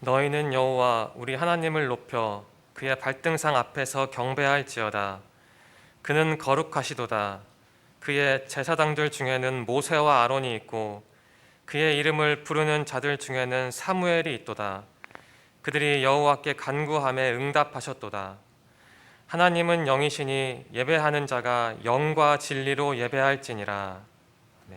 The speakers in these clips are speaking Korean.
너희는 여호와 우리 하나님을 높여 그의 발등상 앞에서 경배할지어다. 그는 거룩하시도다. 그의 제사장들 중에는 모세와 아론이 있고 그의 이름을 부르는 자들 중에는 사무엘이 있도다. 그들이 여호와께 간구함에 응답하셨도다. 하나님은 영이시니 예배하는 자가 영과 진리로 예배할지니라. 네.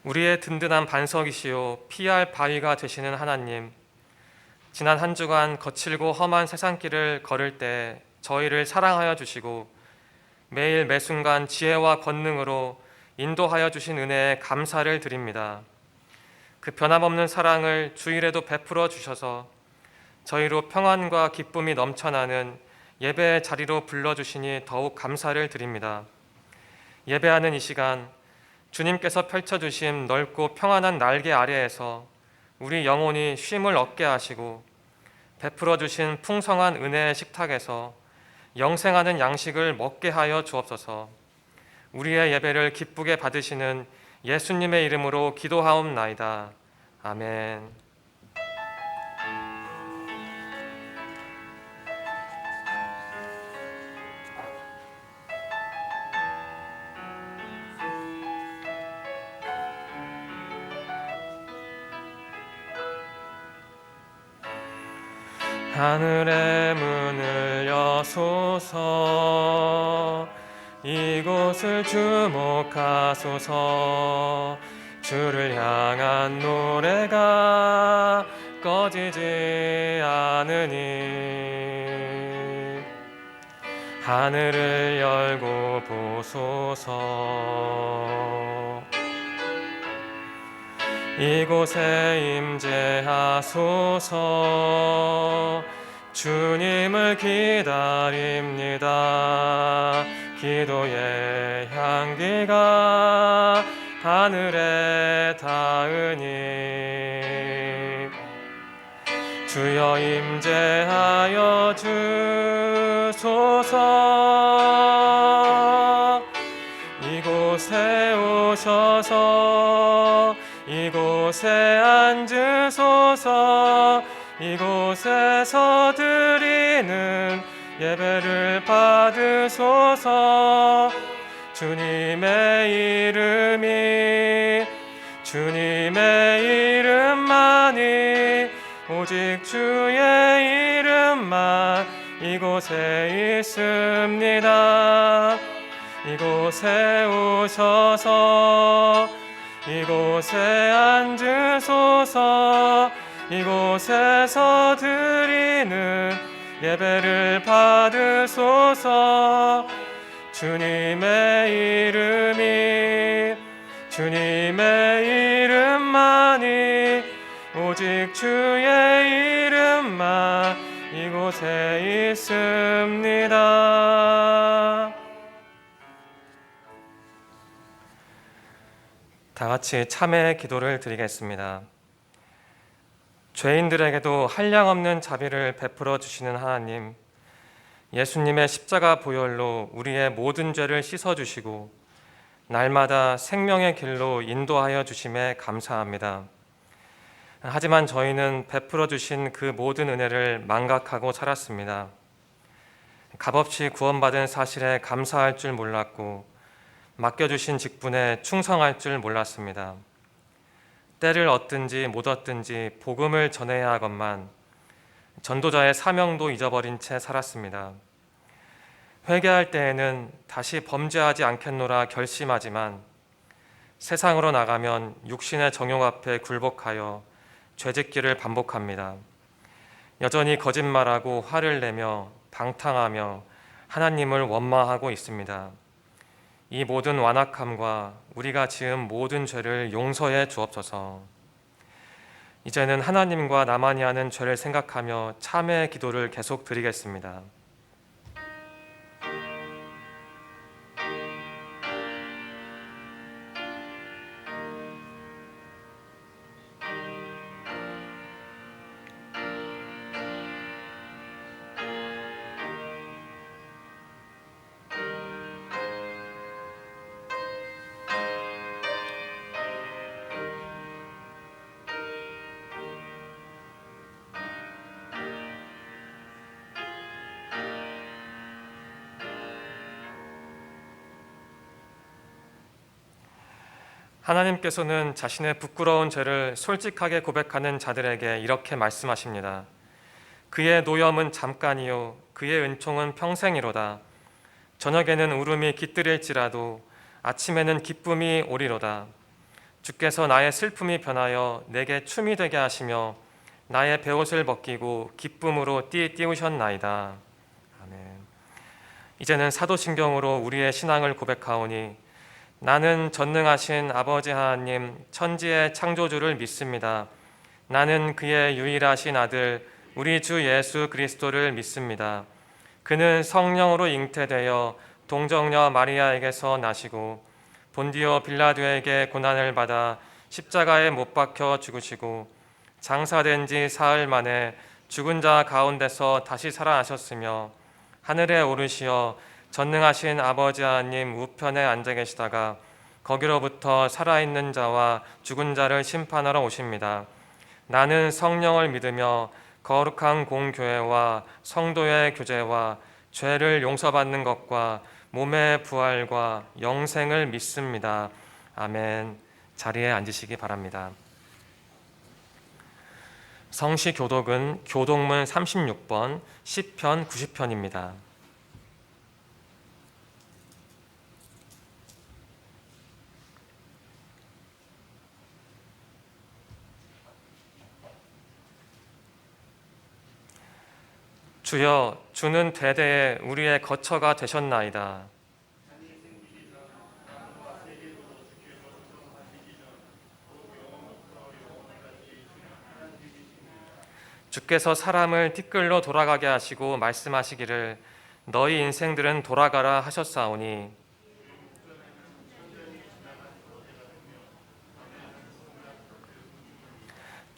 우리의 든든한 반석이시요 피할 바위가 되시는 하나님, 지난 한 주간 거칠고 험한 세상길을 걸을 때 저희를 사랑하여 주시고 매일 매순간 지혜와 권능으로 인도하여 주신 은혜에 감사를 드립니다. 그 변함없는 사랑을 주일에도 베풀어 주셔서 저희로 평안과 기쁨이 넘쳐나는 예배의 자리로 불러주시니 더욱 감사를 드립니다. 예배하는 이 시간 주님께서 펼쳐주신 넓고 평안한 날개 아래에서 우리 영혼이 쉼을 얻게 하시고 베풀어 주신 풍성한 은혜의 식탁에서 영생하는 양식을 먹게 하여 주옵소서. 우리의 예배를 기쁘게 받으시는 예수님의 이름으로 기도하옵나이다. 아멘. 하늘의 문을 여소서. 이곳을 주목하소서. 주를 향한 노래가 꺼지지 않으니 하늘을 열고 보소서. 이곳에 임재하소서. 주님을 기다립니다. 기도의 향기가 하늘에 닿으니 주여 임재하여 주소서. 이곳에 오셔서 이곳에 앉으소서. 이곳에서 드리는 예배를 받으소서. 주님의 이름만이 오직 주의 이름만 이곳에 있습니다. 이곳에 오셔서 이곳에 앉으소서. 이곳에서 드리는 예배를 받으소서. 주님의 이름만이 오직 주의 이름만 이곳에 있습니다. 다 같이 참회의 기도를 드리겠습니다. 죄인들에게도 한량없는 자비를 베풀어 주시는 하나님, 예수님의 십자가 보혈로 우리의 모든 죄를 씻어주시고 날마다 생명의 길로 인도하여 주심에 감사합니다. 하지만 저희는 베풀어 주신 그 모든 은혜를 망각하고 살았습니다. 값없이 구원받은 사실에 감사할 줄 몰랐고 맡겨주신 직분에 충성할 줄 몰랐습니다. 때를 얻든지 못 얻든지 복음을 전해야 하건만 전도자의 사명도 잊어버린 채 살았습니다. 회개할 때에는 다시 범죄하지 않겠노라 결심하지만 세상으로 나가면 육신의 정욕 앞에 굴복하여 죄짓기를 반복합니다. 여전히 거짓말하고 화를 내며 방탕하며 하나님을 원망하고 있습니다. 이 모든 완악함과 우리가 지은 모든 죄를 용서해 주옵소서. 이제는 하나님과 나만이 하는 죄를 생각하며 참회의 기도를 계속 드리겠습니다. 하나님께서는 자신의 부끄러운 죄를 솔직하게 고백하는 자들에게 이렇게 말씀하십니다. 그의 노염은 잠깐이요 그의 은총은 평생이로다. 저녁에는 울음이 깃들일지라도 아침에는 기쁨이 오리로다. 주께서 나의 슬픔이 변하여 내게 춤이 되게 하시며 나의 베옷을 벗기고 기쁨으로 띄우셨나이다. 아멘. 이제는 사도신경으로 우리의 신앙을 고백하오니 나는 전능하신 아버지 하나님 천지의 창조주를 믿습니다. 나는 그의 유일하신 아들 우리 주 예수 그리스도를 믿습니다. 그는 성령으로 잉태되어 동정녀 마리아에게서 나시고 본디오 빌라도에게 고난을 받아 십자가에 못 박혀 죽으시고 장사된 지 사흘 만에 죽은 자 가운데서 다시 살아나셨으며 하늘에 오르시어 전능하신 아버지 하나님 우편에 앉아 계시다가 거기로부터 살아있는 자와 죽은 자를 심판하러 오십니다. 나는 성령을 믿으며 거룩한 공교회와 성도의 교제와 죄를 용서받는 것과 몸의 부활과 영생을 믿습니다. 아멘. 자리에 앉으시기 바랍니다. 성시 교독은 교독문 36번, 시편 90편입니다. 주여, 주는 대대에 우리의 거처가 되셨나이다. 주께서 사람을 티끌로 돌아가게 하시고 말씀하시기를 너희 인생들은 돌아가라 하셨사오니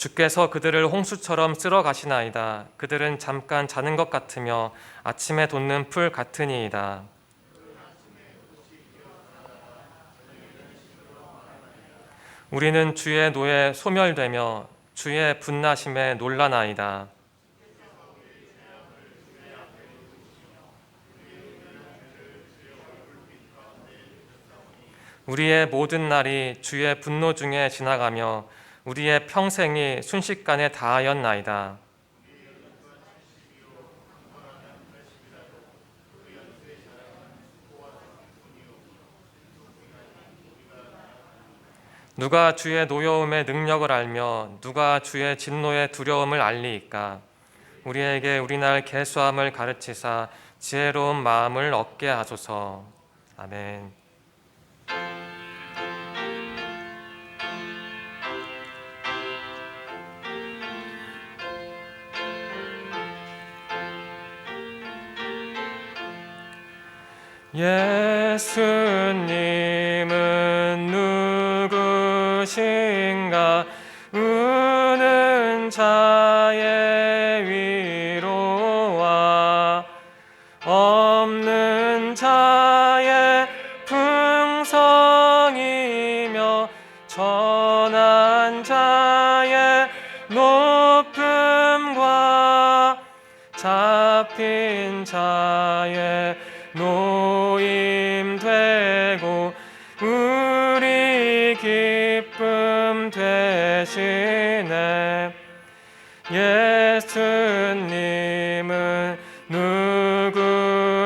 주께서 그들을 홍수처럼 쓸어 가시나이다. 그들은 잠깐 자는 것 같으며 아침에 돋는 풀 같으니이다. 우리는 주의 노에 소멸되며 주의 분나심에 놀라나이다. 우리의 모든 날이 주의 분노 중에 지나가며 우리의 평생이 순식간에 다하였나이다. 누가 주의 노여움의 능력을 알며 누가 주의 진노의 두려움을 알리이까? 우리에게 우리날 계수함을 가르치사 지혜로운 마음을 얻게 하소서. 아멘. 예수님은 누구신가? 우는 자의 위로와 없는 자의 풍성이며 전한 자의 높음과 잡힌 자의 노임되고 우리 기쁨 되시네. 예수님은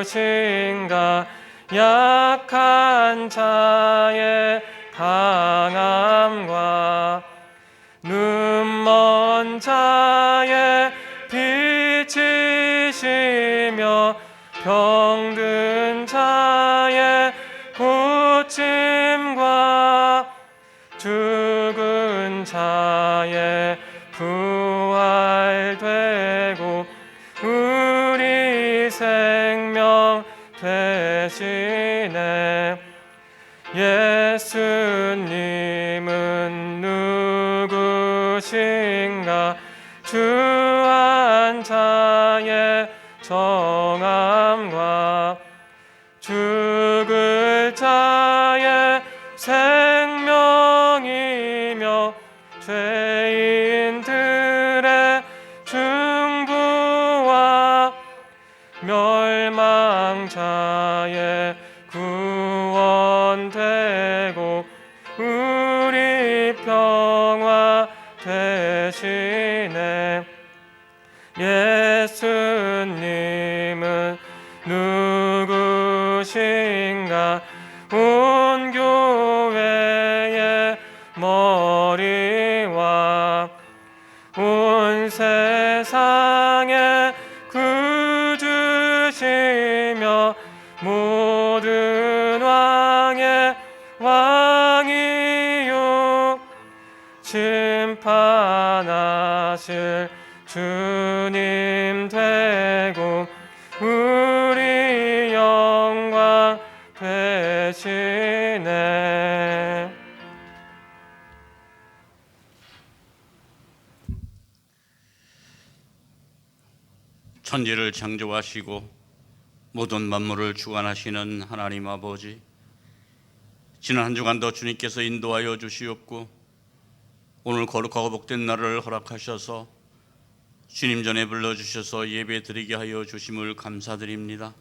누구신가? 약한 자의 강함과 눈먼 자의 빛이시며 병든 자의 고침과 죽은 자의 예수님은 누구신가? 주한 자의 정함과 죽을 자의 생명이며 죄인들의 중보와 멸망자의 구원되고 우리 평화 되시네. 예수님은 누구신가? 온 교회의 머리와 온 세상의 구주시며 모든 왕의 왕이요 심판하실 주님 되고 우리 영광 되시네. 천지를 창조하시고 모든 만물을 주관하시는 하나님 아버지, 지난 한 주간도 주님께서 인도하여 주시옵고 오늘 거룩하고 복된 날을 허락하셔서 주님 전에 불러주셔서 예배 드리게 하여 주심을 감사드립니다.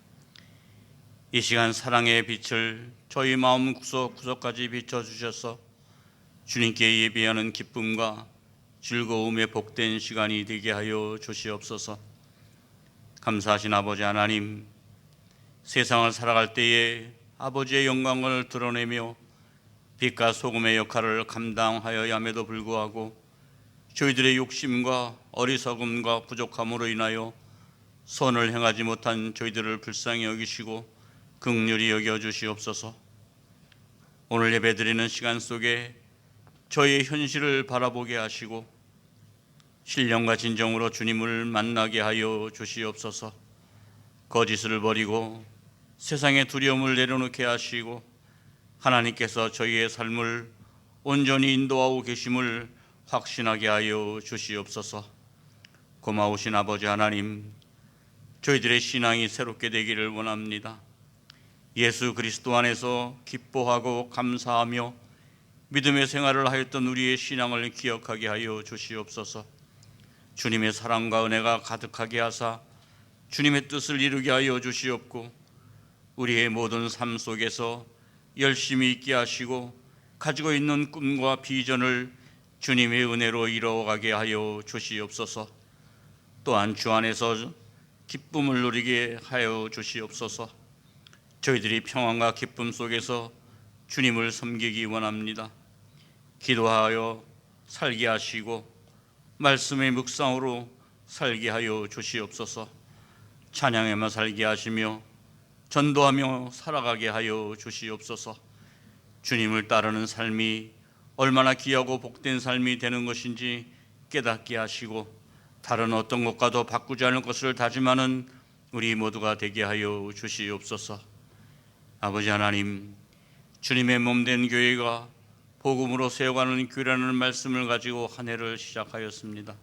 이 시간 사랑의 빛을 저희 마음 구석구석까지 비춰주셔서 주님께 예배하는 기쁨과 즐거움의 복된 시간이 되게 하여 주시옵소서. 감사하신 아버지 하나님, 세상을 살아갈 때에 아버지의 영광을 드러내며 빛과 소금의 역할을 감당하여야 함에도 불구하고 저희들의 욕심과 어리석음과 부족함으로 인하여 선을 행하지 못한 저희들을 불쌍히 여기시고 긍휼히 여겨 주시옵소서. 오늘 예배드리는 시간 속에 저희의 현실을 바라보게 하시고 신령과 진정으로 주님을 만나게 하여 주시옵소서. 거짓을 버리고 세상의 두려움을 내려놓게 하시고 하나님께서 저희의 삶을 온전히 인도하고 계심을 확신하게 하여 주시옵소서. 고마우신 아버지 하나님, 저희들의 신앙이 새롭게 되기를 원합니다. 예수 그리스도 안에서 기뻐하고 감사하며 믿음의 생활을 하였던 우리의 신앙을 기억하게 하여 주시옵소서. 주님의 사랑과 은혜가 가득하게 하사 주님의 뜻을 이루게 하여 주시옵고 우리의 모든 삶 속에서 열심히 있게 하시고 가지고 있는 꿈과 비전을 주님의 은혜로 이루어가게 하여 주시옵소서. 또한 주 안에서 기쁨을 누리게 하여 주시옵소서. 저희들이 평안과 기쁨 속에서 주님을 섬기기 원합니다. 기도하여 살게 하시고 말씀의 묵상으로 살게 하여 주시옵소서. 찬양에만 살게 하시며 전도하며 살아가게 하여 주시옵소서. 주님을 따르는 삶이 얼마나 귀하고 복된 삶이 되는 것인지 깨닫게 하시고 다른 어떤 것과도 바꾸지 않을 것을 다짐하는 우리 모두가 되게 하여 주시옵소서. 아버지 하나님, 주님의 몸된 교회가 복음으로 세워가는 교회라는 말씀을 가지고 한 해를 시작하였습니다.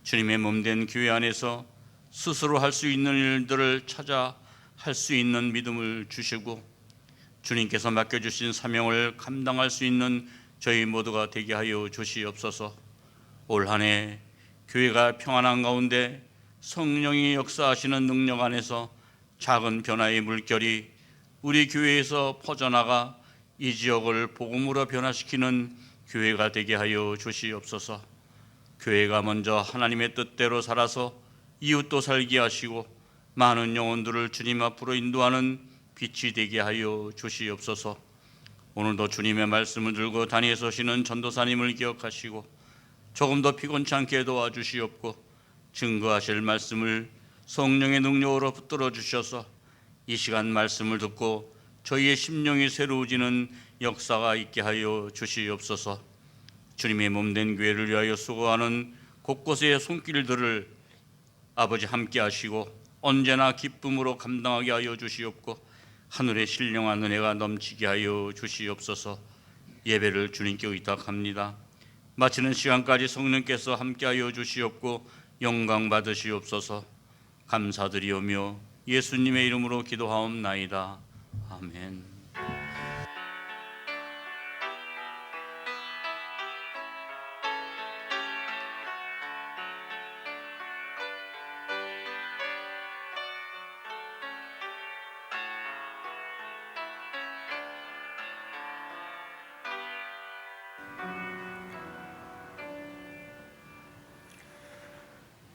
주님의 몸된 교회 안에서 스스로 할 수 있는 일들을 찾아 할 수 있는 믿음을 주시고 주님께서 맡겨주신 사명을 감당할 수 있는 저희 모두가 되게 하여 주시옵소서. 올 한 해 교회가 평안한 가운데 성령이 역사하시는 능력 안에서 작은 변화의 물결이 우리 교회에서 퍼져나가 이 지역을 복음으로 변화시키는 교회가 되게 하여 주시옵소서. 교회가 먼저 하나님의 뜻대로 살아서 이웃도 살게 하시고 많은 영혼들을 주님 앞으로 인도하는 빛이 되게 하여 주시옵소서. 오늘도 주님의 말씀을 들고 단위에 서시는 전도사님을 기억하시고 조금 더 피곤치 않게 도와주시옵고 증거하실 말씀을 성령의 능력으로 붙들어 주셔서 이 시간 말씀을 듣고 저희의 심령이 새로워지는 역사가 있게 하여 주시옵소서. 주님의 몸된 교회를 위하여 수고하는 곳곳의 손길들을 아버지 함께 하시고 언제나 기쁨으로 감당하게 하여 주시옵고 하늘의 신령한 은혜가 넘치게 하여 주시옵소서. 예배를 주님께 의탁합니다. 마치는 시간까지 성령께서 함께하여 주시옵고 영광 받으시옵소서. 감사드리오며 예수님의 이름으로 기도하옵나이다. 아멘.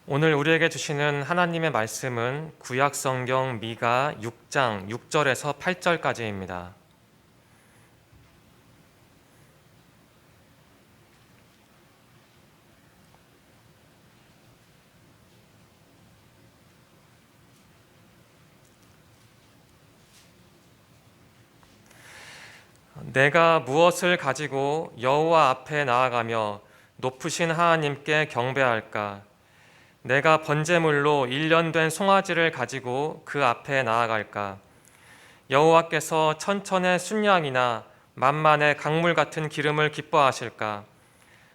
오늘 우리에게 주시는 하나님의 말씀은 구약 성경 미가 6장 6절에서 8절까지입니다. 내가 무엇을 가지고 여호와 앞에 나아가며 높으신 하나님께 경배할까? 내가 번제물로 1년 된 송아지를 가지고 그 앞에 나아갈까? 여호와께서 천천의 순양이나 만만의 강물 같은 기름을 기뻐하실까?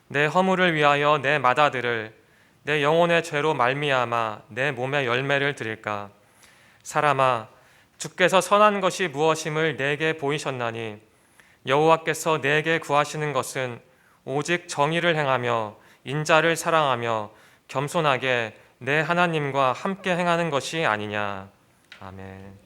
내 허물을 위하여 내 맏아들을, 내 영혼의 죄로 말미암아 내 몸의 열매를 드릴까? 사람아, 주께서 선한 것이 무엇임을 내게 보이셨나니 여호와께서 내게 구하시는 것은 오직 정의를 행하며 인자를 사랑하며 겸손하게 내 하나님과 함께 행하는 것이 아니냐. 아멘.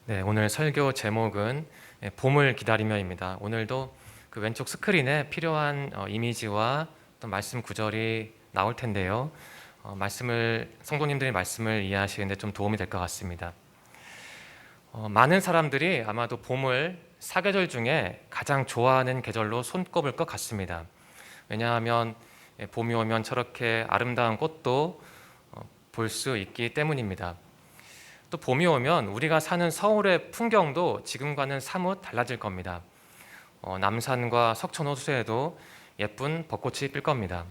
네, 오늘 설교 제목은 봄을 기다리며입니다. 오늘도 그 왼쪽 스크린에 필요한 이미지와 또 말씀 구절이 나올 텐데요. 성도님들이 말씀을 이해하시는데 좀 도움이 될 것 같습니다. 많은 사람들이 아마도 봄을 사계절 중에 가장 좋아하는 계절로 손꼽을 것 같습니다. 왜냐하면 봄이 오면 저렇게 아름다운 꽃도 볼 수 있기 때문입니다. 또 봄이 오면 우리가 사는 서울의 풍경도 지금과는 사뭇 달라질 겁니다. 남산과 석촌 호수에도 예쁜 벚꽃이 필 겁니다.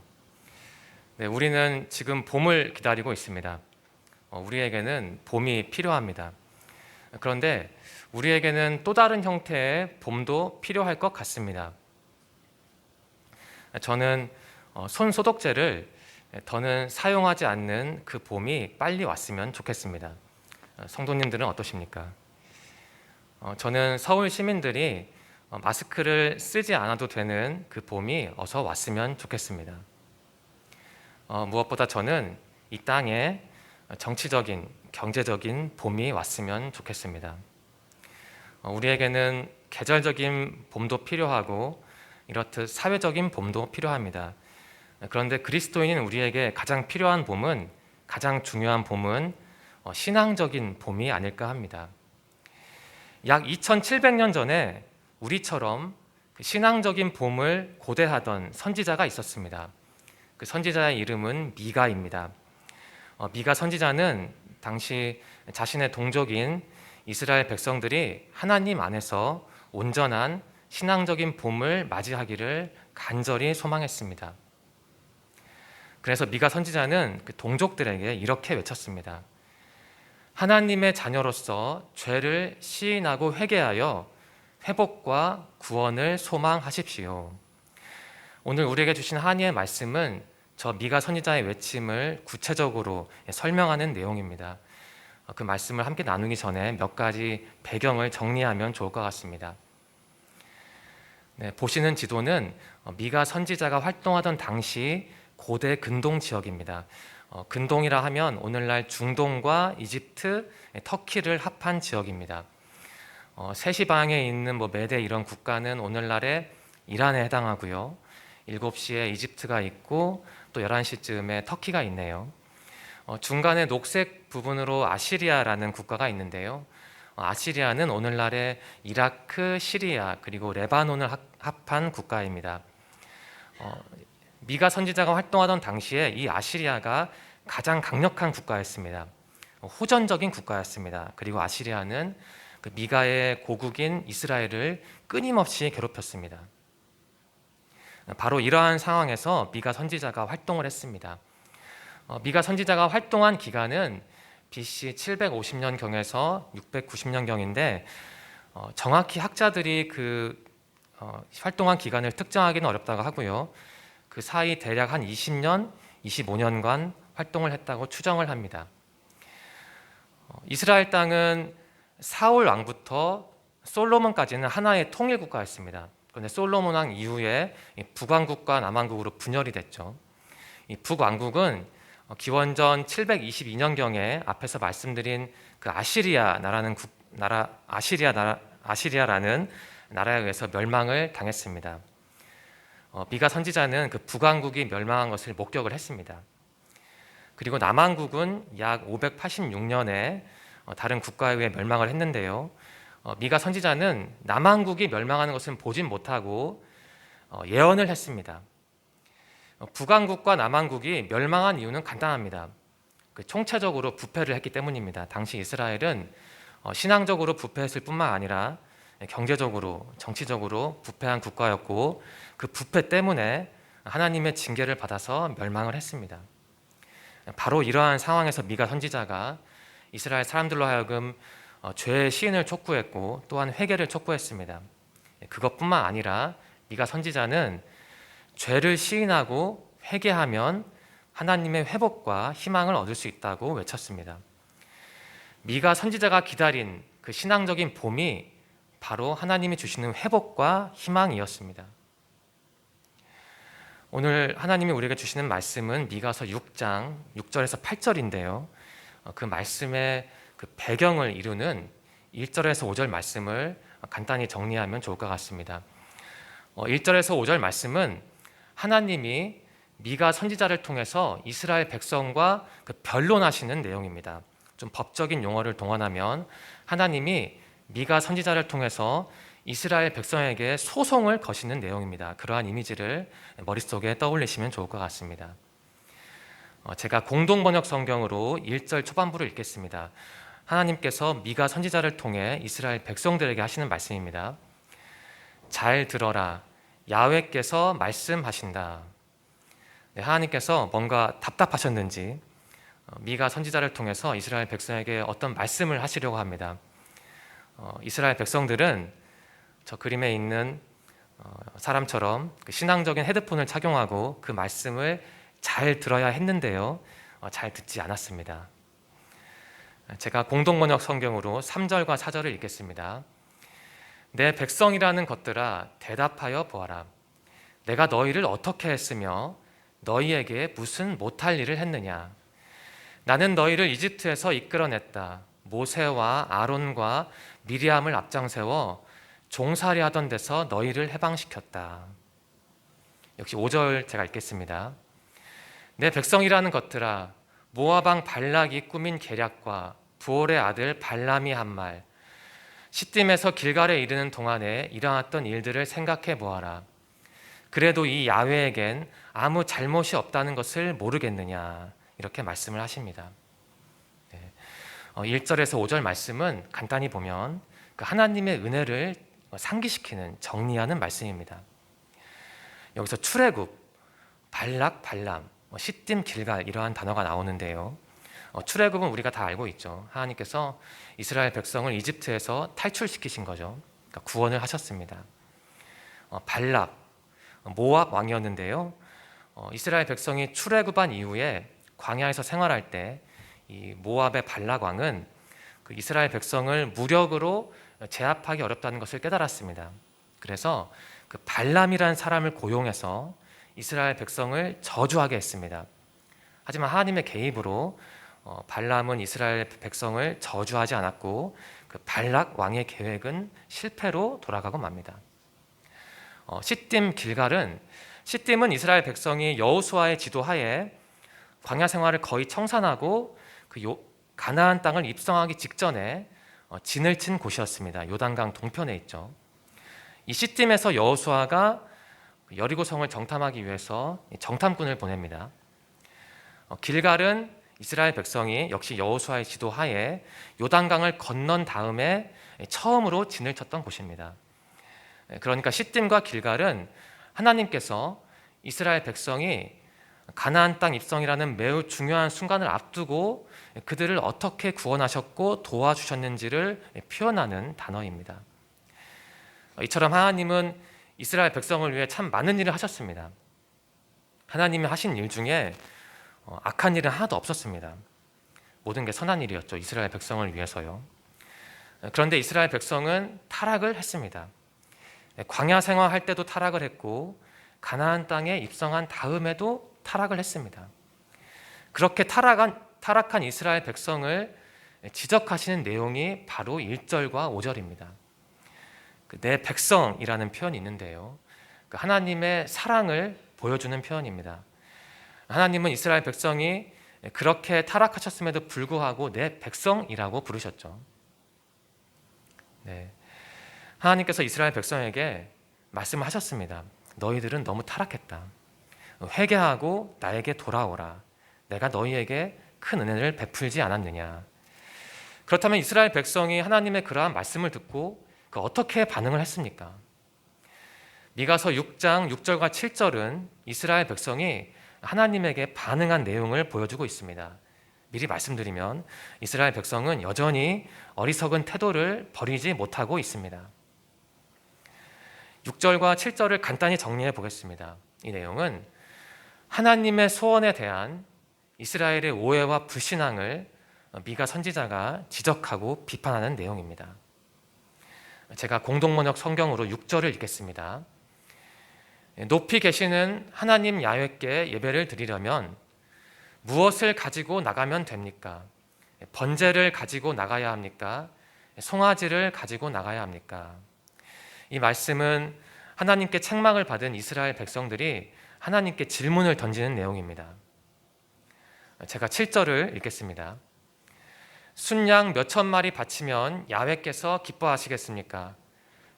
네, 우리는 지금 봄을 기다리고 있습니다. 우리에게는 봄이 필요합니다. 그런데 우리에게는 또 다른 형태의 봄도 필요할 것 같습니다. 저는 손 소독제를 더는 사용하지 않는 그 봄이 빨리 왔으면 좋겠습니다. 성도님들은 어떠십니까? 저는 서울 시민들이 마스크를 쓰지 않아도 되는 그 봄이 어서 왔으면 좋겠습니다. 무엇보다 저는 이 땅에 정치적인, 경제적인 봄이 왔으면 좋겠습니다. 우리에게는 계절적인 봄도 필요하고 이렇듯 사회적인 봄도 필요합니다. 그런데 그리스도인인 우리에게 가장 필요한 봄은, 가장 중요한 봄은 신앙적인 봄이 아닐까 합니다. 약 2700년 전에 우리처럼 신앙적인 봄을 고대하던 선지자가 있었습니다. 그 선지자의 이름은 미가입니다. 미가 선지자는 당시 자신의 동족인 이스라엘 백성들이 하나님 안에서 온전한 신앙적인 봄을 맞이하기를 간절히 소망했습니다. 그래서 미가 선지자는 그 동족들에게 이렇게 외쳤습니다. 하나님의 자녀로서 죄를 시인하고 회개하여 회복과 구원을 소망하십시오. 오늘 우리에게 주신 하나님의 말씀은 저 미가 선지자의 외침을 구체적으로 설명하는 내용입니다. 그 말씀을 함께 나누기 전에 몇 가지 배경을 정리하면 좋을 것 같습니다. 보시는 지도는 미가 선지자가 활동하던 당시 고대 근동 지역입니다. 근동이라 하면 오늘날 중동과 이집트, 터키를 합한 지역입니다. 3시 방향에 있는 메대 이런 국가는 오늘날의 이란에 해당하고요. 7시에 이집트가 있고 또 11시쯤에 터키가 있네요. 중간에 녹색 부분으로 아시리아라는 국가가 있는데요. 아시리아는 오늘날의 이라크, 시리아 그리고 레바논을 합한 국가입니다. 미가 선지자가 활동하던 당시에 이 아시리아가 가장 강력한 국가였습니다. 호전적인 국가였습니다. 그리고 아시리아는 그 미가의 고국인 이스라엘을 끊임없이 괴롭혔습니다. 바로 이러한 상황에서 미가 선지자가 활동을 했습니다. 미가 선지자가 활동한 기간은 BC 750년경에서 690년경인데 정확히 학자들이 활동한 기간을 특정하기는 어렵다고 하고요. 그 사이 대략 한 20년, 25년간 활동을 했다고 추정을 합니다. 이스라엘 땅은 사울 왕부터 솔로몬까지는 하나의 통일 국가였습니다. 그런데 솔로몬 왕 이후에 북왕국과 남왕국으로 분열이 됐죠. 이 북왕국은 기원전 722년경에 앞에서 말씀드린 그 아시리아라는 나라에 의해서 멸망을 당했습니다. 미가 선지자는 그 북왕국이 멸망한 것을 목격을 했습니다. 그리고 남왕국은 약 586년에 다른 국가에 의해 멸망을 했는데요. 미가 선지자는 남왕국이 멸망하는 것은 보진 못하고 예언을 했습니다. 북왕국과 남왕국이 멸망한 이유는 간단합니다. 총체적으로 부패를 했기 때문입니다. 당시 이스라엘은 신앙적으로 부패했을 뿐만 아니라 경제적으로, 정치적으로 부패한 국가였고 그 부패 때문에 하나님의 징계를 받아서 멸망을 했습니다. 바로 이러한 상황에서 미가 선지자가 이스라엘 사람들로 하여금 죄의 시인을 촉구했고 또한 회개를 촉구했습니다. 그것뿐만 아니라 미가 선지자는 죄를 시인하고 회개하면 하나님의 회복과 희망을 얻을 수 있다고 외쳤습니다. 미가 선지자가 기다린 그 신앙적인 봄이 바로 하나님이 주시는 회복과 희망이었습니다. 오늘 하나님이 우리에게 주시는 말씀은 미가서 6장 6절에서 8절인데요. 그 말씀의 그 배경을 이루는 1절에서 5절 말씀을 간단히 정리하면 좋을 것 같습니다. 1절에서 5절 말씀은 하나님이 미가 선지자를 통해서 이스라엘 백성과 그 변론하시는 내용입니다. 좀 법적인 용어를 동원하면 하나님이 미가 선지자를 통해서 이스라엘 백성에게 소송을 거시는 내용입니다. 그러한 이미지를 머릿속에 떠올리시면 좋을 것 같습니다. 제가 공동번역 성경으로 1절 초반부를 읽겠습니다. 하나님께서 미가 선지자를 통해 이스라엘 백성들에게 하시는 말씀입니다. 잘 들어라. 야훼께서 말씀하신다. 네, 하나님께서 뭔가 답답하셨는지 미가 선지자를 통해서 이스라엘 백성에게 어떤 말씀을 하시려고 합니다. 이스라엘 백성들은 저 그림에 있는 사람처럼 그 신앙적인 헤드폰을 착용하고 그 말씀을 잘 들어야 했는데요. 잘 듣지 않았습니다. 제가 공동번역 성경으로 3절과 4절을 읽겠습니다. 내 백성이라는 것들아 대답하여 보아라. 내가 너희를 어떻게 했으며 너희에게 무슨 못할 일을 했느냐. 나는 너희를 이집트에서 이끌어냈다. 모세와 아론과 미리암을 앞장세워 종살이 하던 데서 너희를 해방시켰다. 역시 5절 제가 읽겠습니다. 내 백성이라는 것들아 모압 왕 발락이 꾸민 계략과 부올의 아들 발람이 한 말 시딤에서 길갈에 이르는 동안에 일어났던 일들을 생각해 보아라. 그래도 이 야훼에겐 아무 잘못이 없다는 것을 모르겠느냐. 이렇게 말씀을 하십니다. 1절에서 5절 말씀은 간단히 보면 그 하나님의 은혜를 상기시키는 정리하는 말씀입니다. 여기서 출애굽, 발락, 발람, 시딤, 길갈 이러한 단어가 나오는데요. 출애굽은 우리가 다 알고 있죠. 하나님께서 이스라엘 백성을 이집트에서 탈출시키신 거죠. 그러니까 구원을 하셨습니다. 발락, 모압 왕이었는데요. 이스라엘 백성이 출애굽한 이후에 광야에서 생활할 때 이 모압의 발락 왕은 그 이스라엘 백성을 무력으로 제압하기 어렵다는 것을 깨달았습니다. 그래서 그 발람이라는 사람을 고용해서 이스라엘 백성을 저주하게 했습니다. 하지만 하나님의 개입으로 발람은 이스라엘 백성을 저주하지 않았고 그 발락 왕의 계획은 실패로 돌아가고 맙니다. 시딤 길갈은 시딤은 이스라엘 백성이 여호수아의 지도하에 광야 생활을 거의 청산하고 그 가나안 땅을 입성하기 직전에 진을 친 곳이었습니다. 요단강 동편에 있죠. 이 시딤에서 여호수아가 여리고성을 정탐하기 위해서 정탐꾼을 보냅니다. 길갈은 이스라엘 백성이 역시 여호수아의 지도하에 요단강을 건넌 다음에 처음으로 진을 쳤던 곳입니다. 그러니까 시딤과 길갈은 하나님께서 이스라엘 백성이 가나안 땅 입성이라는 매우 중요한 순간을 앞두고 그들을 어떻게 구원하셨고 도와주셨는지를 표현하는 단어입니다. 이처럼 하나님은 이스라엘 백성을 위해 참 많은 일을 하셨습니다. 하나님이 하신 일 중에 악한 일은 하나도 없었습니다. 모든 게 선한 일이었죠. 이스라엘 백성을 위해서요. 그런데 이스라엘 백성은 타락을 했습니다. 광야 생활할 때도 타락을 했고 가나안 땅에 입성한 다음에도 타락을 했습니다. 그렇게 타락한 이스라엘 백성을 지적하시는 내용이 바로 1절과 5절입니다. 내 백성이라는 표현이 있는데요, 하나님의 사랑을 보여주는 표현입니다. 하나님은 이스라엘 백성이 그렇게 타락하셨음에도 불구하고 내 백성이라고 부르셨죠. 네. 하나님께서 이스라엘 백성에게 말씀하셨습니다. 너희들은 너무 타락했다. 회개하고 나에게 돌아오라. 내가 너희에게 큰 은혜를 베풀지 않았느냐. 그렇다면 이스라엘 백성이 하나님의 그러한 말씀을 듣고 어떻게 반응을 했습니까? 미가서 6장 6절과 7절은 이스라엘 백성이 하나님에게 반응한 내용을 보여주고 있습니다. 미리 말씀드리면 이스라엘 백성은 여전히 어리석은 태도를 버리지 못하고 있습니다. 6절과 7절을 간단히 정리해 보겠습니다. 이 내용은 하나님의 소원에 대한 이스라엘의 오해와 불신앙을 미가 선지자가 지적하고 비판하는 내용입니다. 제가 공동번역 성경으로 6절을 읽겠습니다. 높이 계시는 하나님 야훼께 예배를 드리려면 무엇을 가지고 나가면 됩니까? 번제를 가지고 나가야 합니까? 송아지를 가지고 나가야 합니까? 이 말씀은 하나님께 책망을 받은 이스라엘 백성들이 하나님께 질문을 던지는 내용입니다. 제가 7절을 읽겠습니다. 순양 몇천 마리 바치면 야훼께서 기뻐하시겠습니까?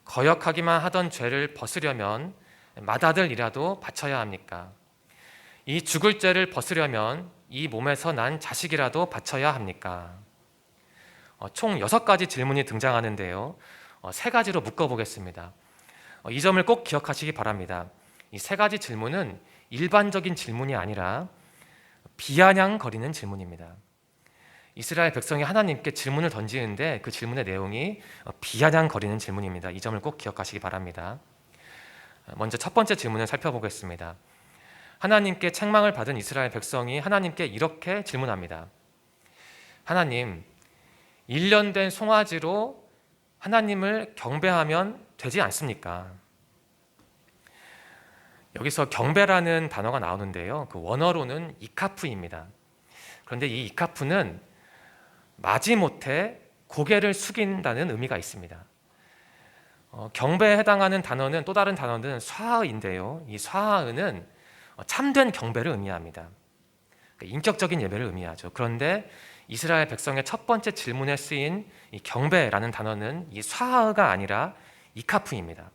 거역하기만 하던 죄를 벗으려면 맏아들이라도 바쳐야 합니까? 이 죽을 죄를 벗으려면 이 몸에서 난 자식이라도 바쳐야 합니까? 총 6가지 질문이 등장하는데요, 3가지로 묶어보겠습니다. 이 점을 꼭 기억하시기 바랍니다. 이 3가지 질문은 일반적인 질문이 아니라 비아냥거리는 질문입니다. 이스라엘 백성이 하나님께 질문을 던지는데 그 질문의 내용이 비아냥거리는 질문입니다. 이 점을 꼭 기억하시기 바랍니다. 먼저 첫 번째 질문을 살펴보겠습니다. 하나님께 책망을 받은 이스라엘 백성이 하나님께 이렇게 질문합니다. 하나님, 1년 된 송아지로 하나님을 경배하면 되지 않습니까? 여기서 경배라는 단어가 나오는데요, 그 원어로는 이카프입니다. 그런데 이 이카프는 마지못해 고개를 숙인다는 의미가 있습니다. 경배에 해당하는 단어는, 또 다른 단어는 쏴하인데요, 이 쏴하은 참된 경배를 의미합니다. 인격적인 예배를 의미하죠. 그런데 이스라엘 백성의 첫 번째 질문에 쓰인 이 경배라는 단어는 이 쏴하가 아니라 이카프입니다.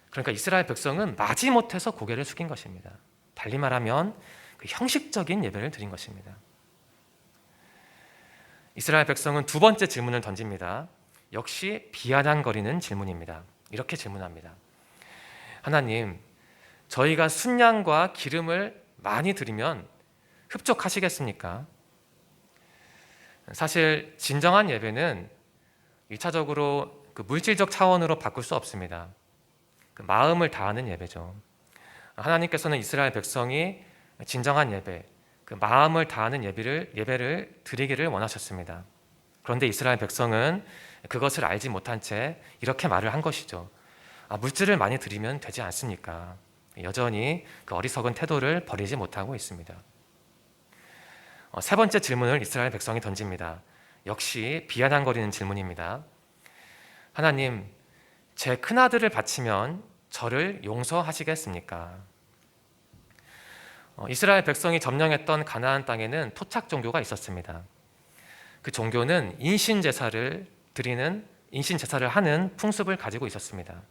그러니까 이스라엘 백성은 마지못해서 고개를 숙인 것입니다. 달리 말하면 그 형식적인 예배를 드린 것입니다. 이스라엘 백성은 두 번째 질문을 던집니다. 역시 비아냥거리는 질문입니다. 이렇게 질문합니다. 하나님, 저희가 순양과 기름을 많이 드리면 흡족하시겠습니까? 사실 진정한 예배는 1차적으로 그 물질적 차원으로 바꿀 수 없습니다. 그 마음을 다하는 예배죠. 하나님께서는 이스라엘 백성이 진정한 예배, 그 마음을 다하는 예배를 드리기를 원하셨습니다. 그런데 이스라엘 백성은 그것을 알지 못한 채 이렇게 말을 한 것이죠. 물질을 많이 드리면 되지 않습니까? 여전히 그 어리석은 태도를 버리지 못하고 있습니다. 세 번째 질문을 이스라엘 백성이 던집니다. 역시 비아냥거리는 질문입니다. 하나님, 제 큰아들을 바치면 저를 용서하시겠습니까? 이스라엘 백성이 점령했던 가나안 땅에는 토착 종교가 있었습니다. 그 종교는 인신제사를 하는 풍습을 가지고 있었습니다.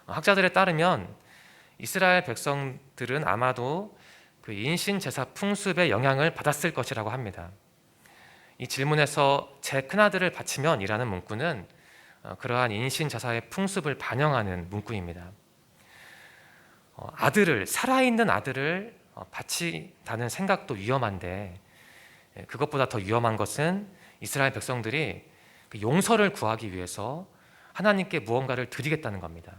학자들에 따르면 이스라엘 백성들은 아마도 그 인신제사 풍습의 영향을 받았을 것이라고 합니다. 이 질문에서 제 큰아들을 바치면 이라는 문구는 그러한 인신제사의 풍습을 반영하는 문구입니다. 살아있는 아들을 바친다는 생각도 위험한데 그것보다 더 위험한 것은 이스라엘 백성들이 그 용서를 구하기 위해서 하나님께 무언가를 드리겠다는 겁니다.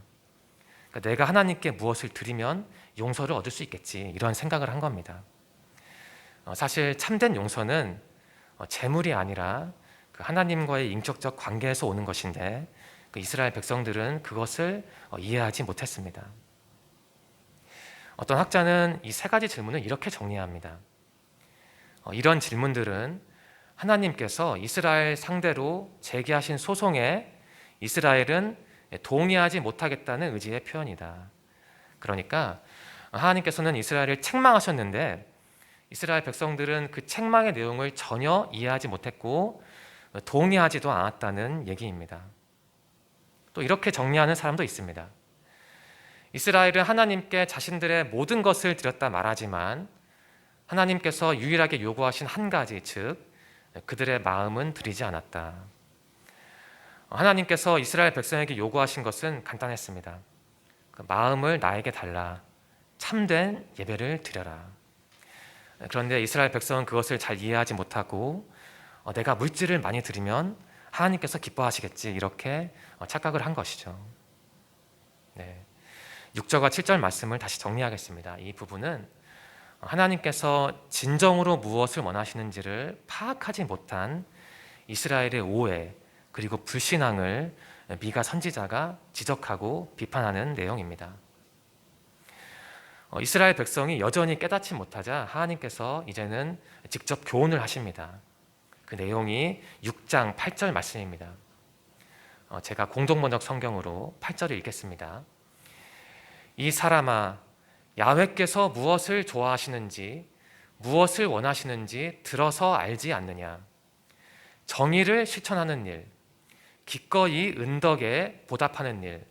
그러니까 내가 하나님께 무엇을 드리면 용서를 얻을 수 있겠지, 이런 생각을 한 겁니다. 사실 참된 용서는 재물이 아니라 그 하나님과의 인격적 관계에서 오는 것인데 그 이스라엘 백성들은 그것을 이해하지 못했습니다. 어떤 학자는 이 세 가지 질문을 이렇게 정리합니다. 이런 질문들은 하나님께서 이스라엘 상대로 제기하신 소송에 이스라엘은 동의하지 못하겠다는 의지의 표현이다. 그러니까 하나님께서는 이스라엘을 책망하셨는데 이스라엘 백성들은 그 책망의 내용을 전혀 이해하지 못했고 동의하지도 않았다는 얘기입니다. 또 이렇게 정리하는 사람도 있습니다. 이스라엘은 하나님께 자신들의 모든 것을 드렸다 말하지만 하나님께서 유일하게 요구하신 한 가지, 즉 그들의 마음은 드리지 않았다. 하나님께서 이스라엘 백성에게 요구하신 것은 간단했습니다. 그 마음을 나에게 달라, 참된 예배를 드려라. 그런데 이스라엘 백성은 그것을 잘 이해하지 못하고 내가 물질을 많이 드리면 하나님께서 기뻐하시겠지, 이렇게 착각을 한 것이죠. 6절과 7절 말씀을 다시 정리하겠습니다. 이 부분은 하나님께서 진정으로 무엇을 원하시는지를 파악하지 못한 이스라엘의 오해 그리고 불신앙을 미가 선지자가 지적하고 비판하는 내용입니다. 이스라엘 백성이 여전히 깨닫지 못하자 하나님께서 이제는 직접 교훈을 하십니다. 그 내용이 6장 8절 말씀입니다. 제가 공동번역 성경으로 8절을 읽겠습니다. 이 사람아, 야훼께서 무엇을 좋아하시는지 무엇을 원하시는지 들어서 알지 않느냐. 정의를 실천하는 일, 기꺼이 은덕에 보답하는 일,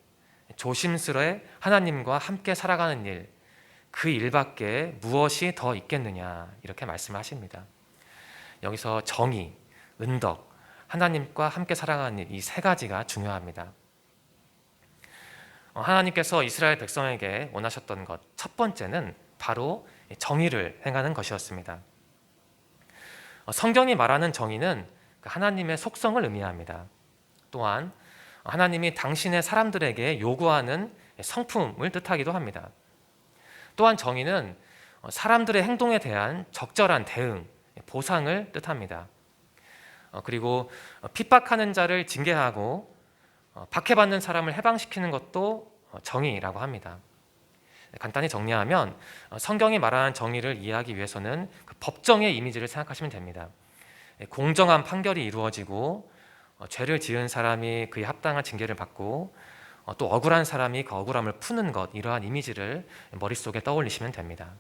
조심스레 하나님과 함께 살아가는 일, 그 일밖에 무엇이 더 있겠느냐, 이렇게 말씀하십니다. 여기서 정의, 은덕, 하나님과 함께 살아가는 일, 이 세 가지가 중요합니다. 하나님께서 이스라엘 백성에게 원하셨던 것, 첫 번째는 바로 정의를 행하는 것이었습니다. 성경이 말하는 정의는 하나님의 속성을 의미합니다. 또한 하나님이 당신의 사람들에게 요구하는 성품을 뜻하기도 합니다. 또한 정의는 사람들의 행동에 대한 적절한 대응, 보상을 뜻합니다. 그리고 핍박하는 자를 징계하고 박해받는 사람을 해방시키는 것도 정의라고 합니다. 간단히 정리하면 성경이 말하는 정의를 이해하기 위해서는 그 법정의 이미지를 생각하시면 됩니다. 공정한 판결이 이루어지고 죄를 지은 사람이 그에 합당한 징계를 받고 또 억울한 사람이 그 억울함을 푸는 것, 이러한 이미지를 머릿속에 떠올리시면 됩니다.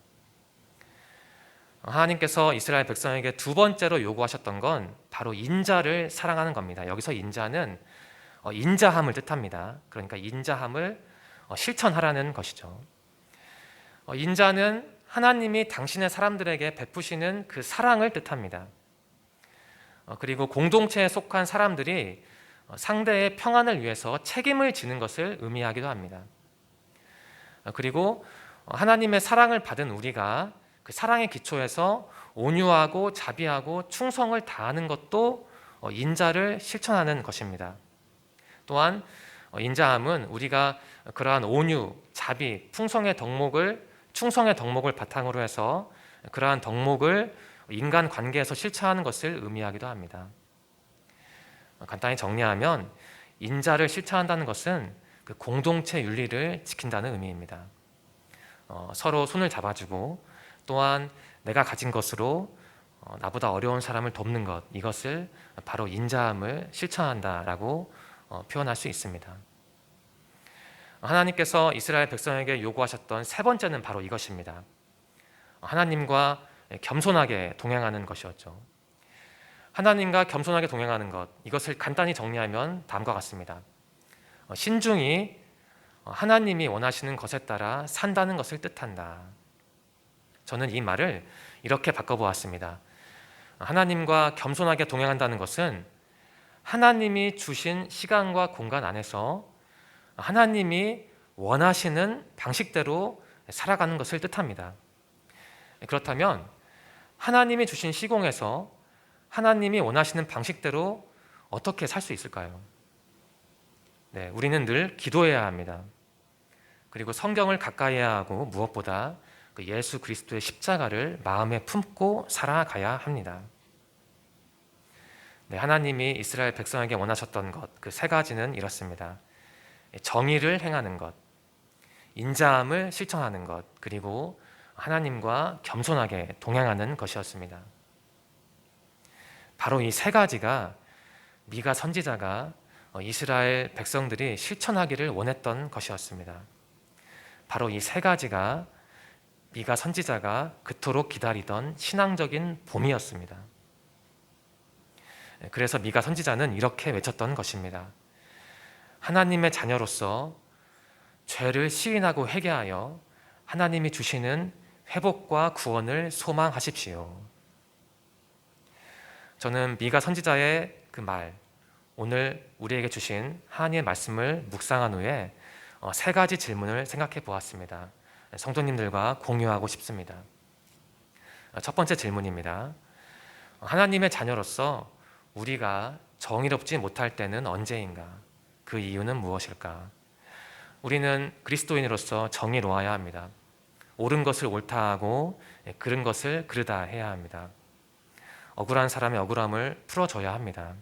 하나님께서 이스라엘 백성에게 두 번째로 요구하셨던 건 바로 인자를 사랑하는 겁니다. 여기서 인자는 인자함을 뜻합니다. 그러니까 인자함을 실천하라는 것이죠. 인자는 하나님이 당신의 사람들에게 베푸시는 그 사랑을 뜻합니다. 그리고 공동체에 속한 사람들이 상대의 평안을 위해서 책임을 지는 것을 의미하기도 합니다. 그리고 하나님의 사랑을 받은 우리가 그 사랑의 기초에서 온유하고 자비하고 충성을 다하는 것도 인자를 실천하는 것입니다. 또한 인자함은 우리가 그러한 온유, 자비, 충성의 덕목을 바탕으로 해서 그러한 덕목을 인간 관계에서 실천하는 것을 의미하기도 합니다. 간단히 정리하면 인자를 실천한다는 것은 그 공동체 윤리를 지킨다는 의미입니다. 서로 손을 잡아주고 또한 내가 가진 것으로 나보다 어려운 사람을 돕는 것, 이것을 바로 인자함을 실천한다라고 표현할 수 있습니다. 하나님께서 이스라엘 백성에게 요구하셨던 세 번째는 바로 이것입니다. 하나님과 겸손하게 동행하는 것이었죠. 하나님과 겸손하게 동행하는 것, 이것을 간단히 정리하면 다음과 같습니다. 신중히 하나님이 원하시는 것에 따라 산다는 것을 뜻한다. 저는 이 말을 이렇게 바꿔보았습니다. 하나님과 겸손하게 동행한다는 것은 하나님이 주신 시간과 공간 안에서 하나님이 원하시는 방식대로 살아가는 것을 뜻합니다. 그렇다면 하나님이 주신 시공에서 하나님이 원하시는 방식대로 어떻게 살 수 있을까요? 네, 우리는 늘 기도해야 합니다. 그리고 성경을 가까이 해야 하고 무엇보다 그 예수 그리스도의 십자가를 마음에 품고 살아가야 합니다. 네, 하나님이 이스라엘 백성에게 원하셨던 것, 그 세 가지는 이렇습니다. 정의를 행하는 것, 인자함을 실천하는 것, 그리고 하나님과 겸손하게 동행하는 것이었습니다. 바로 이 세 가지가 미가 선지자가 이스라엘 백성들이 실천하기를 원했던 것이었습니다. 바로 이 세 가지가 미가 선지자가 그토록 기다리던 신앙적인 봄이었습니다. 그래서 미가 선지자는 이렇게 외쳤던 것입니다. 하나님의 자녀로서 죄를 시인하고 회개하여 하나님이 주시는 회복과 구원을 소망하십시오. 저는 미가 선지자의 그 말, 오늘 우리에게 주신 하나님의 말씀을 묵상한 후에 세 가지 질문을 생각해 보았습니다. 성도님들과 공유하고 싶습니다. 첫 번째 질문입니다. 하나님의 자녀로서 우리가 정의롭지 못할 때는 언제인가? 그 이유는 무엇일까? 우리는 그리스도인으로서 정의로워야 합니다. 옳은 것을 옳다 하고 그른 것을 그르다 해야 합니다. 억울한 사람의 억울함을 풀어줘야 합니다.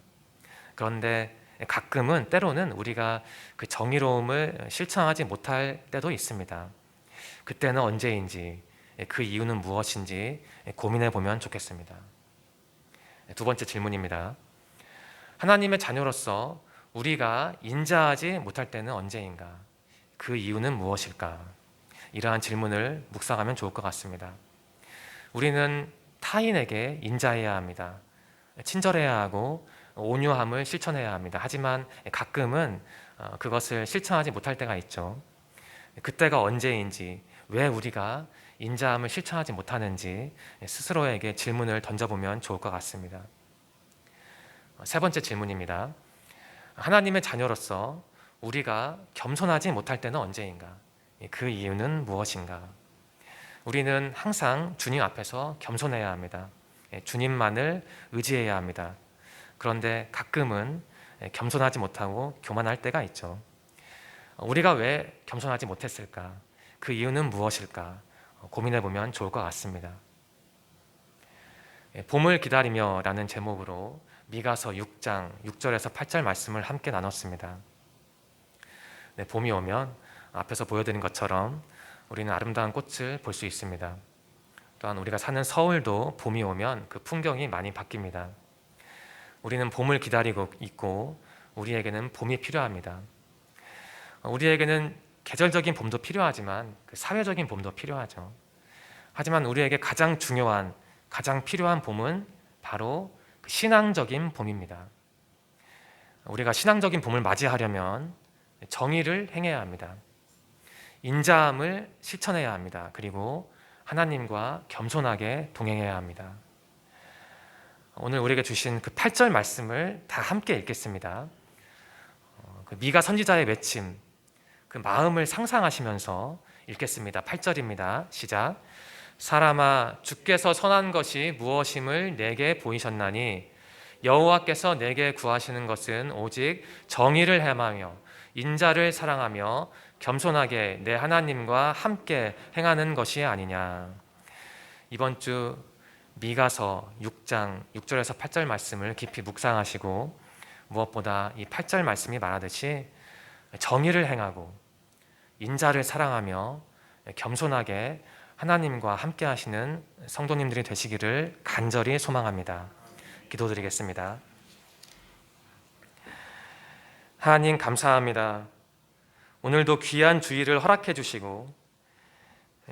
그런데 가끔은 때로는 우리가 그 정의로움을 실천하지 못할 때도 있습니다. 그때는 언제인지 그 이유는 무엇인지 고민해 보면 좋겠습니다. 두 번째 질문입니다. 하나님의 자녀로서 우리가 인자하지 못할 때는 언제인가? 그 이유는 무엇일까? 이러한 질문을 묵상하면 좋을 것 같습니다. 우리는 타인에게 인자해야 합니다. 친절해야 하고 온유함을 실천해야 합니다. 하지만 가끔은 그것을 실천하지 못할 때가 있죠. 그때가 언제인지, 왜 우리가 인자함을 실천하지 못하는지 스스로에게 질문을 던져보면 좋을 것 같습니다. 세 번째 질문입니다. 하나님의 자녀로서 우리가 겸손하지 못할 때는 언제인가? 그 이유는 무엇인가? 우리는 항상 주님 앞에서 겸손해야 합니다. 주님만을 의지해야 합니다. 그런데 가끔은 겸손하지 못하고 교만할 때가 있죠. 우리가 왜 겸손하지 못했을까? 그 이유는 무엇일까? 고민해 보면 좋을 것 같습니다. 봄을 기다리며 라는 제목으로 미가서 6장 6절에서 8절 말씀을 함께 나눴습니다. 네, 봄이 오면 앞에서 보여드린 것처럼 우리는 아름다운 꽃을 볼 수 있습니다. 또한 우리가 사는 서울도 봄이 오면 그 풍경이 많이 바뀝니다. 우리는 봄을 기다리고 있고 우리에게는 봄이 필요합니다. 우리에게는 계절적인 봄도 필요하지만 그 사회적인 봄도 필요하죠. 하지만 우리에게 가장 중요한, 가장 필요한 봄은 바로 그 신앙적인 봄입니다. 우리가 신앙적인 봄을 맞이하려면 정의를 행해야 합니다. 인자함을 실천해야 합니다. 그리고 하나님과 겸손하게 동행해야 합니다. 오늘 우리에게 주신 그 8절 말씀을 다 함께 읽겠습니다. 그 미가 선지자의 외침, 그 마음을 상상하시면서 읽겠습니다. 8절입니다. 시작. 사람아, 주께서 선한 것이 무엇임을 내게 보이셨나니 여호와께서 내게 구하시는 것은 오직 정의를 행하며 인자를 사랑하며 겸손하게 내 하나님과 함께 행하는 것이 아니냐. 이번 주 미가서 6장 6절에서 8절 말씀을 깊이 묵상하시고 무엇보다 이 8절 말씀이 말하듯이 정의를 행하고 인자를 사랑하며 겸손하게 하나님과 함께 하시는 성도님들이 되시기를 간절히 소망합니다. 기도드리겠습니다. 하나님 감사합니다. 오늘도 귀한 주일을 허락해 주시고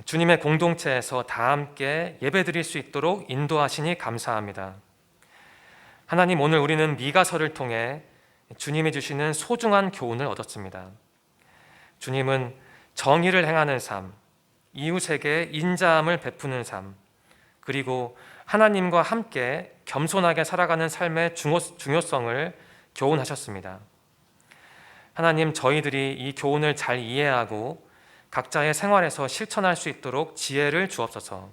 주님의 공동체에서 다 함께 예배드릴 수 있도록 인도하시니 감사합니다. 하나님, 오늘 우리는 미가서를 통해 주님이 주시는 소중한 교훈을 얻었습니다. 주님은 정의를 행하는 삶, 이웃에게 인자함을 베푸는 삶, 그리고 하나님과 함께 겸손하게 살아가는 삶의 중요성을 교훈하셨습니다. 하나님, 저희들이 이 교훈을 잘 이해하고 각자의 생활에서 실천할 수 있도록 지혜를 주옵소서.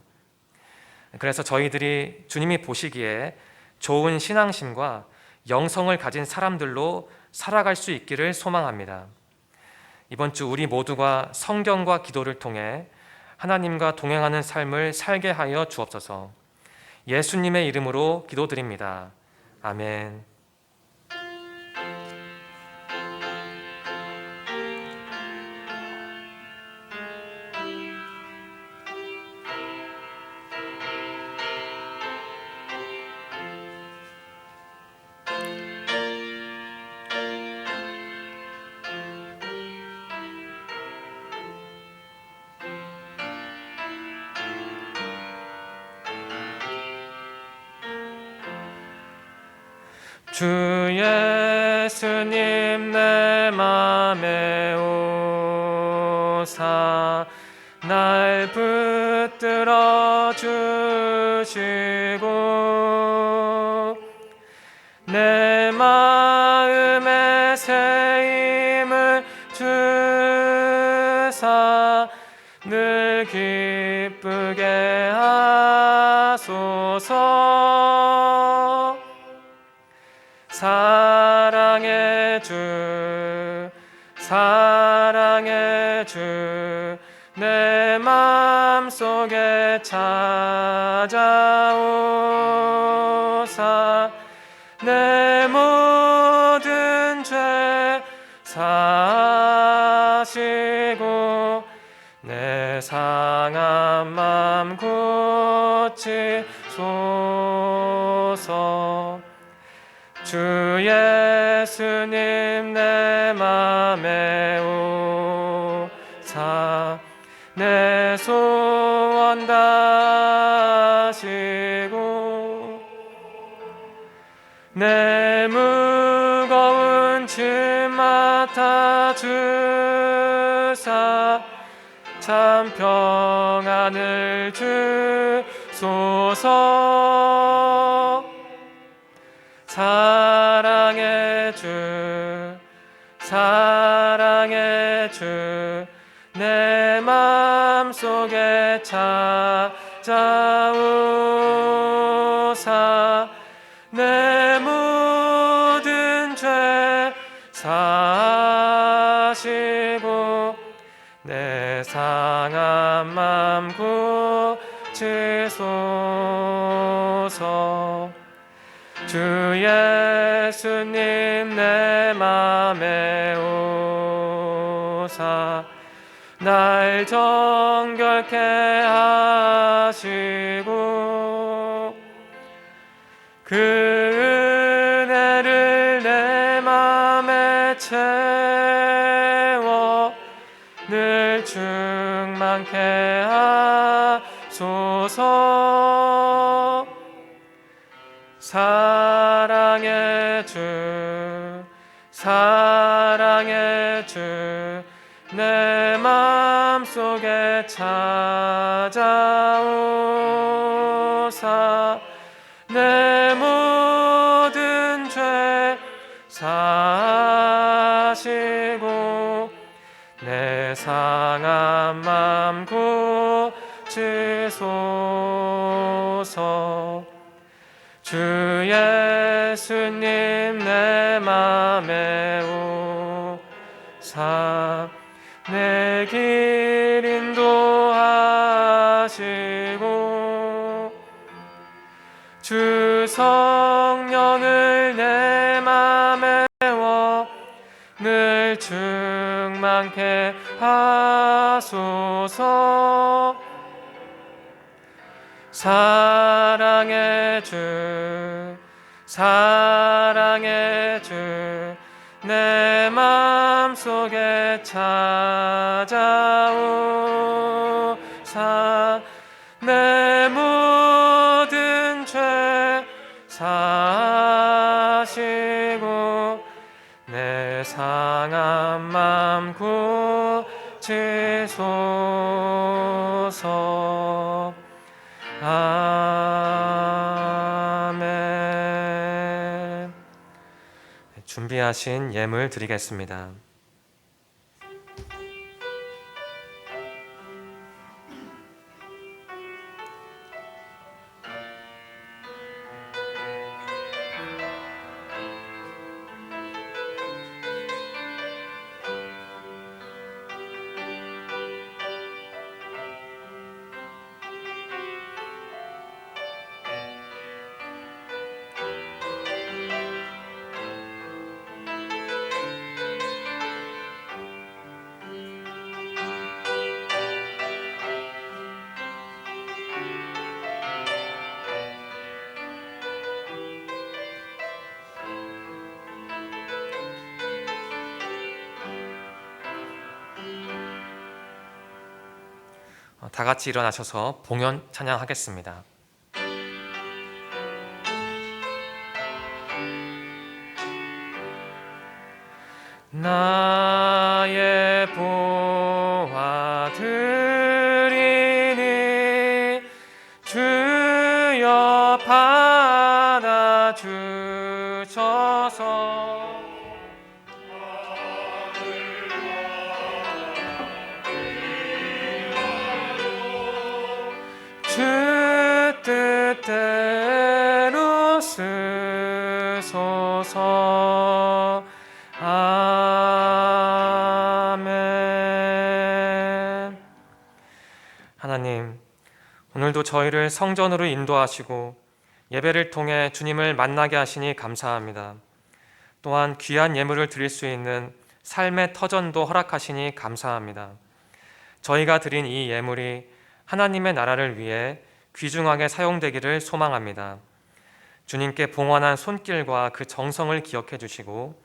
그래서 저희들이 주님이 보시기에 좋은 신앙심과 영성을 가진 사람들로 살아갈 수 있기를 소망합니다. 이번 주 우리 모두가 성경과 기도를 통해 하나님과 동행하는 삶을 살게 하여 주옵소서. 예수님의 이름으로 기도드립니다. 아멘. 주 예수님 내 맘에 오사 날 붙들어 주시고 내 마음에 새 힘을 주사 늘 기쁘게 하소서. 사랑의 주 사랑의 주 내 맘속에 찾아오사 내 모든 죄 사시고 내 상한 맘 고치소서. 주 예수님 내 맘에 오사 내 소원 다시고 내 무거운 짐 맡아 주사 참 평안을 주소서. 사랑의 주 사랑의 주 내 맘속에 찾아오사 내 모든 죄 사시고 내 상한 맘 고치소서. 주 예수님 내 맘에 오사 날 정결케 하시고 그 은혜를 내 맘에 채워 늘 충만케 하소서. 사랑의 주 사랑의 주 내 맘속에 찾아오사 내 모든 죄 사시고 내 상한 맘 고치소서. 주 예수님 내 맘에 오사 내 길 인도하시고 주 성령을 내 맘에 워 늘 충만케 하소서. 사랑의 주 사랑의 주 내 맘속에 찾아오사 내 모든 죄 사시고 내 상한 맘 고치소서. 아멘. 준비하신 예물 드리겠습니다. 다 같이 일어나셔서 봉헌 찬양하겠습니다. 나의 보화 드리니 주여 받아 주셔서 주 뜻대로 쓰소서. 아멘. 하나님, 오늘도 저희를 성전으로 인도하시고 예배를 통해 주님을 만나게 하시니 감사합니다. 또한 귀한 예물을 드릴 수 있는 삶의 터전도 허락하시니 감사합니다. 저희가 드린 이 예물이 하나님의 나라를 위해 귀중하게 사용되기를 소망합니다. 주님께 봉헌한 손길과 그 정성을 기억해 주시고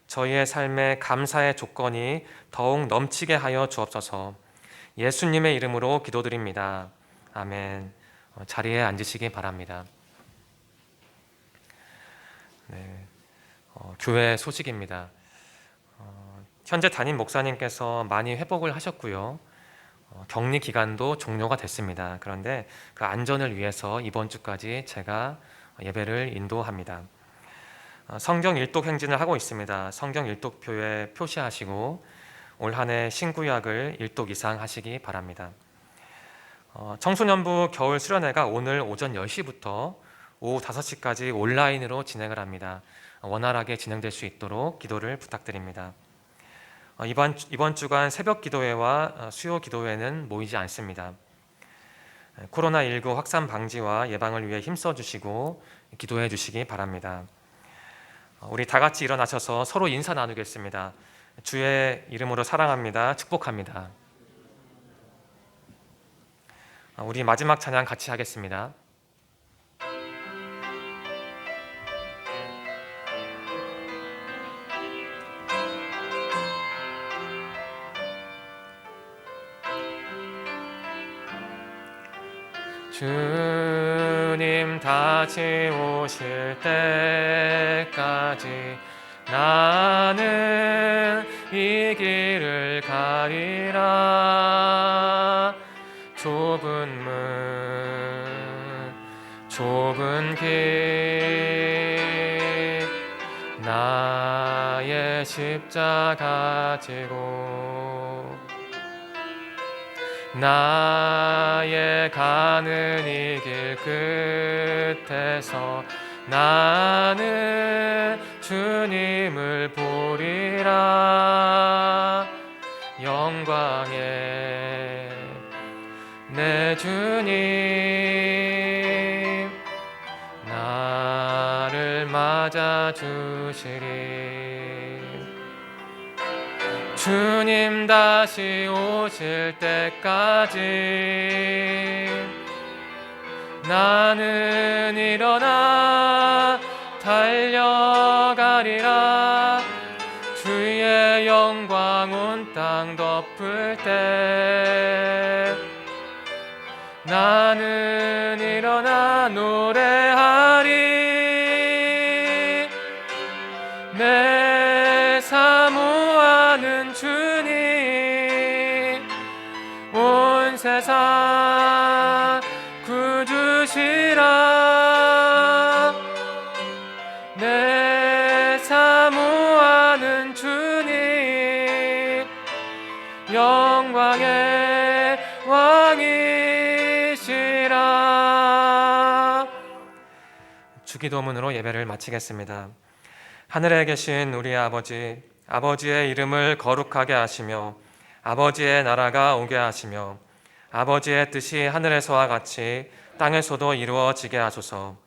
저희의 삶에 감사의 조건이 더욱 넘치게 하여 주옵소서. 예수님의 이름으로 기도드립니다. 아멘. 자리에 앉으시기 바랍니다. 네, 교회 소식입니다. 현재 담임 목사님께서 많이 회복을 하셨고요. 격리 기간도 종료가 됐습니다. 그런데 그 안전을 위해서 이번 주까지 제가 예배를 인도합니다. 성경 일독 행진을 하고 있습니다. 성경 일독표에 표시하시고 올 한 해 신구약을 일독 이상 하시기 바랍니다. 청소년부 겨울 수련회가 오늘 오전 10시부터 오후 5시까지 온라인으로 진행을 합니다. 원활하게 진행될 수 있도록 기도를 부탁드립니다. 이번 주간 새벽 기도회와 수요 기도회는 모이지 않습니다. 코로나19 확산 방지와 예방을 위해 힘써주시고 기도해 주시기 바랍니다. 우리 다 같이 일어나셔서 서로 인사 나누겠습니다. 주의 이름으로 사랑합니다. 축복합니다. 우리 마지막 찬양 같이 하겠습니다. 주님 다시 오실 때까지 나는 이 길을 가리라. 좁은 문 좁은 길 나의 십자가 지고 나의 가는 이 길 끝에서 나는 주님을 보리라. 영광의 내 주님 나를 맞아주시리. 주님 다시 오실 때까지 나는 일어나 달려가리라. 주의 영광 온 땅 덮을 때 나는 일어나 노래하리. 내 사모하는 주님 온 세상 구주시라. 내 사모하는 주님 영광의 왕이시라. 주기도문으로 예배를 마치겠습니다. 하늘에 계신 우리 아버지, 아버지의 이름을 거룩하게 하시며 아버지의 나라가 오게 하시며 아버지의 뜻이 하늘에서와 같이 땅에서도 이루어지게 하소서.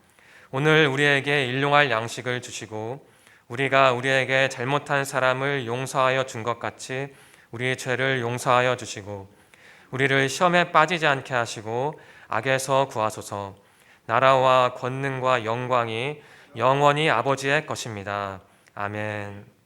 오늘 우리에게 일용할 양식을 주시고 우리가 우리에게 잘못한 사람을 용서하여 준 것 같이 우리의 죄를 용서하여 주시고 우리를 시험에 빠지지 않게 하시고 악에서 구하소서. 나라와 권능과 영광이 영원히 아버지의 것입니다. 아멘.